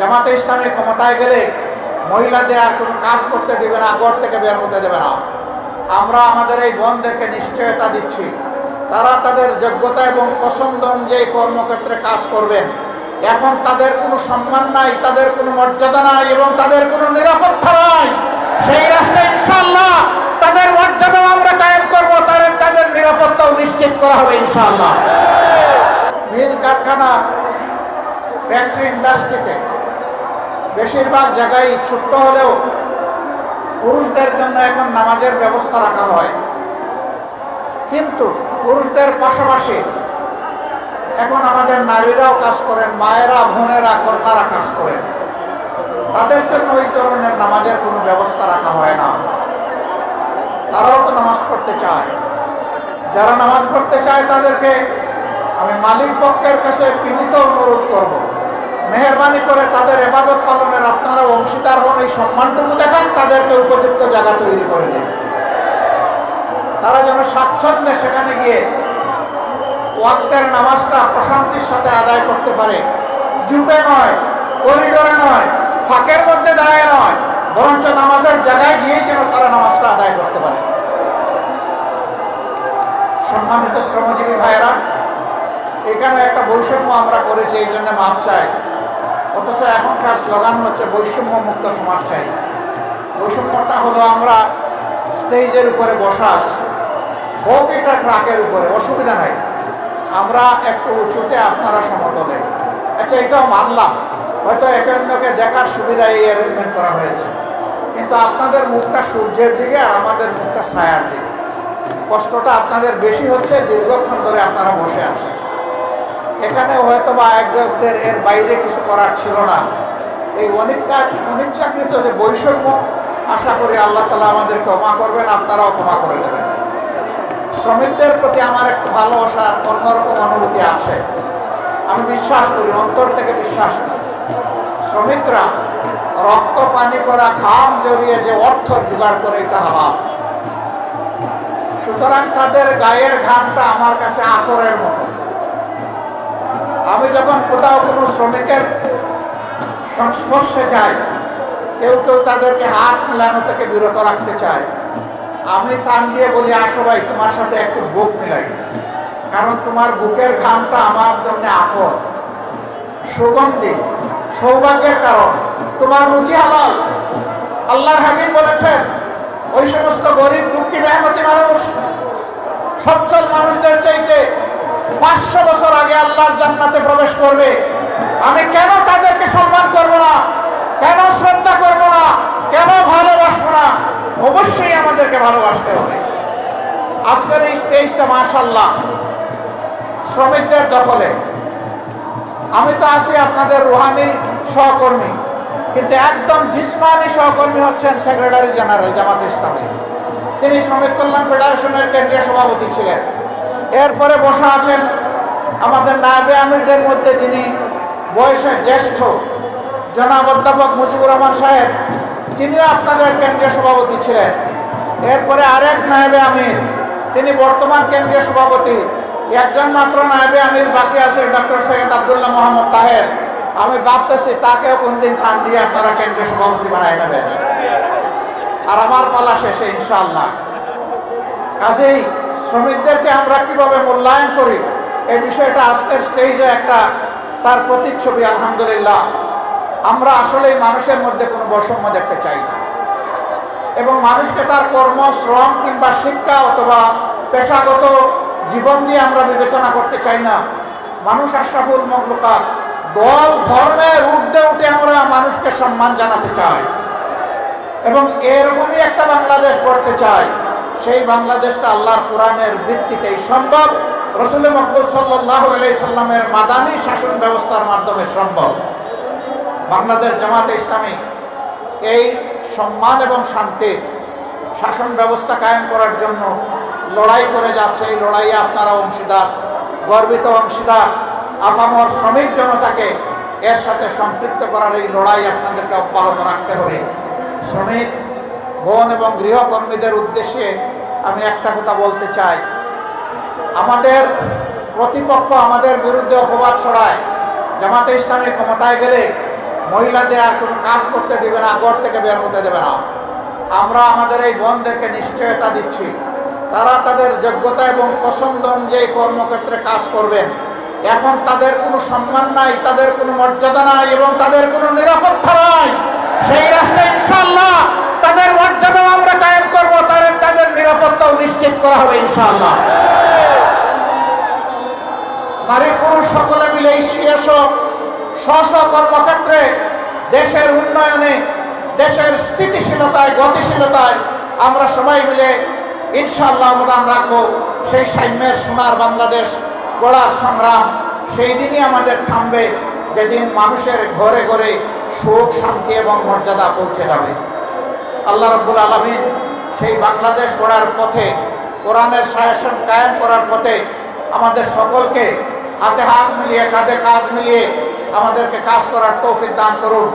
জামাতে ইসলামী ক্ষমতায় গেলে মহিলাদের আর কোনো কাজ করতে দেবে না, ঘর থেকে বের হতে দেবে না। আমরা আমাদের এই বোনদেরকে নিশ্চয়তা দিচ্ছি, তারা তাদের যোগ্যতা এবং পছন্দ অনুযায়ী কর্মক্ষেত্রে কাজ করবেন। এখন তাদের কোনো সম্মান নাই, তাদের কোনো মর্যাদা নাই এবং তাদের কোনো নিরাপত্তা নাই। সেই রাষ্ট্রে ইনশাআল্লাহ তাদের মর্যাদাও আমরা কায়েম করবো, তাদের নিরাপত্তাও নিশ্চিত করা হবে ইনশাআল্লাহ। মিল কারখানা, ফ্যাক্টরি, ইন্ডাস্ট্রিতে বেশিরভাগ জায়গায় ছোট্ট হলেও পুরুষদের জন্য এখন নামাজের ব্যবস্থা রাখা হয়, কিন্তু পুরুষদের পাশাপাশি এখন আমাদের নারীরাও কাজ করেন, মায়েরা, বোনেরা, কন্যারা কাজ করেন। তাদের জন্য ওই ধরনের নামাজের কোনো ব্যবস্থা রাখা হয় না। তারাও তো নামাজ পড়তে চায়। যারা নামাজ পড়তে চায় তাদেরকে আমি মালিক পক্ষের কাছে বিনীত অনুরোধ করব, মেহরবানি করে তাদের ইবাদত পালনের আপনারা অংশীদার হন, এই সম্মানটুকু দেখান, তাদেরকে উপযুক্ত জায়গা তৈরি করে দেন। তারা যেন স্বাচ্ছন্দ্যে সেখানে গিয়ে ওয়াক্তের নামাজটা প্রশান্তির সাথে আদায় করতে পারে। জুপে নয়, করিডোরে নয়, ফাঁকের মধ্যে দাঁড়ায় নয়, বরঞ্চ নামাজের জায়গায় গিয়েই যেন তারা নামাজটা আদায় করতে পারে। সম্মানিত শ্রমজীবী ভাইয়েরা, এখানে একটা বৈষম্য আমরা করেছি, এই জন্য মাপ চাই। অথচ এখনকার স্লোগান হচ্ছে বৈষম্য মুক্ত সমাজ চাই। বৈষম্যটা হলো আমরা স্টেজের উপরে বসা আছি, হোক এটা ট্রাকের উপরে, অসুবিধা নাই, আমরা একটু উঁচুতে, আপনারা সমতলে। আচ্ছা, এটাও মানলাম, হয়তো একে অন্যকে দেখার সুবিধায় এই অ্যারেঞ্জমেন্ট করা হয়েছে, কিন্তু আপনাদের মুখটা সূর্যের দিকে আর আমাদের মুখটা ছায়ার দিকে। কষ্টটা আপনাদের বেশি হচ্ছে, দীর্ঘক্ষণ ধরে আপনারা বসে আছেন। এখানে হয়তো বা একজনদের এর বাইরে কিছু করার ছিল না। এই অনিচ্ছাকৃত যে বৈষম্য, আশা করি আল্লাহ তাআলা আমাদের ক্ষমা করবেন, আপনারাও ক্ষমা করে দেবেন। শ্রমিকদের প্রতি আমার একটু ভালোবাসা, অন্যরকম অনুভূতি আছে। আমি বিশ্বাস করি, অন্তর থেকে বিশ্বাস করি, শ্রমিকরা রক্ত পানি করা, ঘাম জড়িয়ে যে অর্থ জোগাড় করে এটা হালাল। সুতরাং তাদের গায়ের ঘামটা আমার কাছে আতরের মতো। আমি যখন কোথাও কোনো শ্রমিকের সংস্পর্শে যাই, কেউ কেউ তাদেরকে হাত মেলানো থেকে বিরত রাখতে চায়, আমি টান দিয়ে বলি, আসো ভাই, তোমার সাথে একটু বুক মিলাই, কারণ তোমার বুকের ঘামটা আমার জন্য আতর, সুগন্ধি, সৌভাগ্যের কারণ, তোমার রুচি হালাল। আল্লাহর হাবিব বলেছেন, ওই সমস্ত গরিব, দুঃখী, মেহনতি মানুষ সচ্ছল মানুষদের চাইতে 500 বছর আগে আল্লাহর জান্নাতে প্রবেশ করবে। আমি কেন তাদেরকে সম্মান করব না, কেন শ্রদ্ধা করব না, কেন ভালোবাসবো না? অবশ্যই আমাদেরকে ভালোবাসতে হবে। আজকের এই স্টেজটা মাশাআল্লাহ শ্রমিকদের দখলে। আমি তো আছি আপনাদের রুহানি সহকর্মী, কিন্তু একদম জিসমানি সহকর্মী হচ্ছেন সেক্রেটারি জেনারেল জামাতে ইসলামী। তিনি শ্রমিক কল্যাণ ফেডারেশনের কেন্দ্রীয় সভাপতি ছিলেন। এরপরে বসা আছেন আমাদের নায়েবে আমিরদের মধ্যে যিনি বয়সে জ্যেষ্ঠ, জনাব অধ্যাপক মুজিবুর রহমান সাহেব, তিনিও আপনাদের কেন্দ্রীয় সভাপতি ছিলেন। এরপরে আরেক নায়েবে আমির, তিনি বর্তমান কেন্দ্রীয় সভাপতি। একজন মাত্র নায়েবে আমির বাকি আছে, ডক্টর সৈয়দ আব্দুল্লাহ মোহাম্মদ তাহের। আমি ভাবতেছি তাকেও কোনদিন খান দিয়ে আপনারা কেন্দ্রীয় সভাপতি বানায় নেবেন, আর আমার পালা শেষে ইনশাআল্লাহ। কাজেই শ্রমিকদেরকে আমরা কিভাবে মূল্যায়ন করি, এই বিষয়টা আজকের স্টেজে একটা তার প্রতিচ্ছবি। আলহামদুলিল্লাহ, আমরা আসলেই মানুষের মধ্যে কোনো বৈষম্য দেখতে চাই না, এবং মানুষকে তার কর্ম, শ্রম কিংবা শিক্ষা অথবা পেশাগত জীবন দিয়ে আমরা বিবেচনা করতে চাই না। মানুষ আশরাফুল মখলুকাত, দল ধর্মের ঊর্ধ্বে উঠে আমরা মানুষকে সম্মান জানাতে চাই, এবং এরকমই একটা বাংলাদেশ গড়তে চাই। সেই বাংলাদেশটা আল্লাহর কোরআনের ভিত্তিতেই সম্ভব, রাসূল মুহাম্মদ সাল্লাল্লাহু আলাইহি সাল্লামের মাদানী শাসন ব্যবস্থার মাধ্যমে সম্ভব। বাংলাদেশ জামাতে ইসলামী এই সম্মান এবং শান্তির শাসন ব্যবস্থা কায়েম করার জন্য লড়াই করে যাচ্ছে। এই লড়াইয়ে আপনারা অংশীদার, গর্বিত অংশীদার। আপামর শ্রমিক জনতাকে এর সাথে সম্পৃক্ত করার এই লড়াই আপনাদেরকে অব্যাহত রাখতে হবে। শ্রমিক বোন এবং গৃহকর্মীদের উদ্দেশ্যে আমি একটা কথা বলতে চাই, আমাদের প্রতিপক্ষ আমাদের বিরুদ্ধে অপবাদ ছড়ায়, জামাতে ইসলামী ক্ষমতায় গেলে মহিলাদের আর কোনো কাজ করতে দেবে না, ঘর থেকে বের হতে দেবে না। আমরা আমাদের এই বোনদেরকে নিশ্চয়তা দিচ্ছি, তারা তাদের যোগ্যতা এবং পছন্দ অনুযায়ী কর্মক্ষেত্রে কাজ করবেন। এখন তাদের কোনো সম্মান নাই, তাদের কোনো মর্যাদা নাই এবং তাদের কোনো নিরাপত্তা নাই। সেই রাষ্ট্রে ইনশাআল্লাহ তাদের মর্যাদা আমরা কায়েম করবো, তাদের নিরাপত্তাও নিশ্চিত করা হবে ইনশাআল্লাহ। নারী পুরুষ সকলে মিলে স্ব কর্মক্ষেত্রে দেশের উন্নয়নে, দেশের স্থিতিশীলতায়, গতিশীলতায় আমরা সবাই মিলে ইনশাআল্লাহ অবদান রাখবো। সেই সাম্যের সোনার বাংলাদেশ গড়ার সংগ্রাম সেই দিনই আমাদের থামবে, যেদিন মানুষের ঘরে ঘরে সুখ, শান্তি এবং মর্যাদা পৌঁছে যাবে। আল্লাহ রাব্বুল আলামিন সেই বাংলাদেশ গড়ার পথে, কোরআনের শাসন কায়েম করার পথে আমাদের সকলকে হাতে হাত মিলিয়ে, কাঁধে কাঁধ মিলিয়ে আমাদেরকে কাজ করার তৌফিক দান করুন।